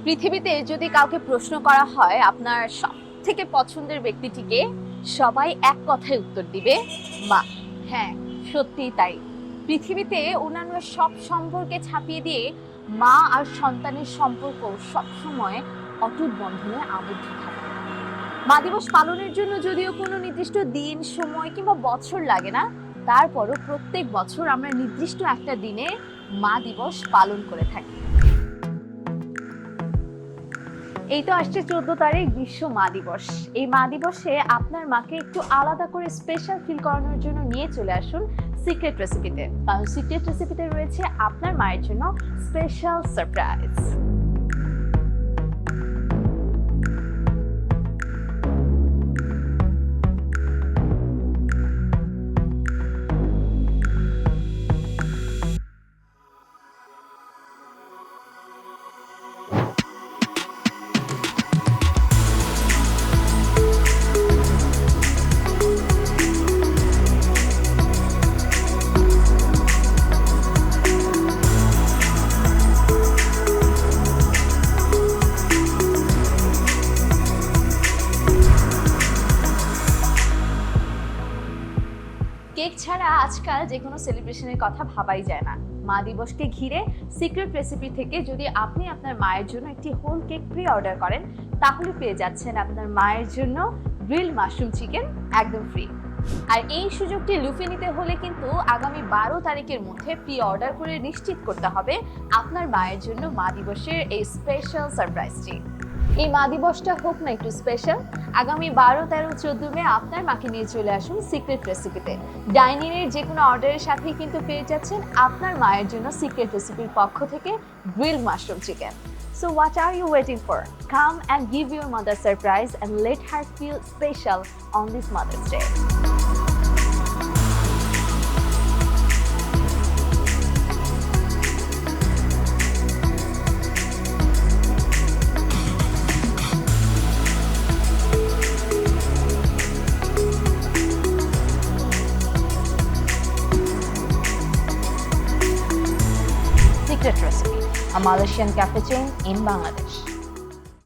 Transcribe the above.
পৃথিবীতে যদি কাউকে প্রশ্ন করা হয় আপনার সবথেকে পছন্দের ব্যক্তিটিকে, সবাই এক কথায় উত্তর দিবে মা। হ্যাঁ, সত্যিই তাই। পৃথিবীতে অন্যান্য সব সম্পর্কে ছাপিয়ে দিয়ে মা আর সন্তানের সম্পর্ক সবসময় অটুট বন্ধনে আবদ্ধ থাকে। মা দিবস পালনের জন্য যদিও কোনো নির্দিষ্ট দিন, সময় কিংবা বছর লাগে না, তারপরও প্রত্যেক বছর আমরা নির্দিষ্ট একটা দিনে মা দিবস পালন করে থাকি। এই তো আসছে 14 তারিখ বিশ্ব মা দিবস। এই মা দিবসে আপনার মাকে একটু আলাদা করে স্পেশাল ফিল করানোর জন্য নিয়ে চলে আসুন সিক্রেট রেসিপিতে, কারণ সিক্রেট রেসিপিতে রয়েছে আপনার মায়ের জন্য স্পেশাল সারপ্রাইজ। কেক ছাড়া আজকাল যে কোনো সেলিব্রেশনের কথা ভাবাই যায় না। মা দিবসকে ঘিরে সিক্রেট রেসিপি থেকে যদি আপনি আপনার মায়ের জন্য একটি হোল কেক প্রি অর্ডার করেন, তাহলে পেয়ে যাচ্ছেন আপনার মায়ের জন্য গ্রিল মাশরুম চিকেন একদম ফ্রি। আর এই সুযোগটি লুফে নিতে হলে কিন্তু আগামী 12 তারিখের মধ্যে প্রি অর্ডার করে নিশ্চিত করতে হবে আপনার মায়ের জন্য মা দিবসের এই স্পেশাল সারপ্রাইজটি। এই মা দিবসটা হোক না একটু স্পেশাল। আগামী 12, 13, 14 মে আপনার মাকে নিয়ে চলে আসুন সিক্রেট রেসিপিতে। ডাইনিং এর যে কোনো অর্ডারের সাথেই কিন্তু পেয়ে যাচ্ছেন আপনার মায়ের জন্য সিক্রেট রেসিপির পক্ষ থেকে grilled mushroom chicken. So what are you waiting for? Come and give your mother surprise and let her feel special on this Mother's Day. Secret Recipe, a Malaysian cafe chain in Bangladesh.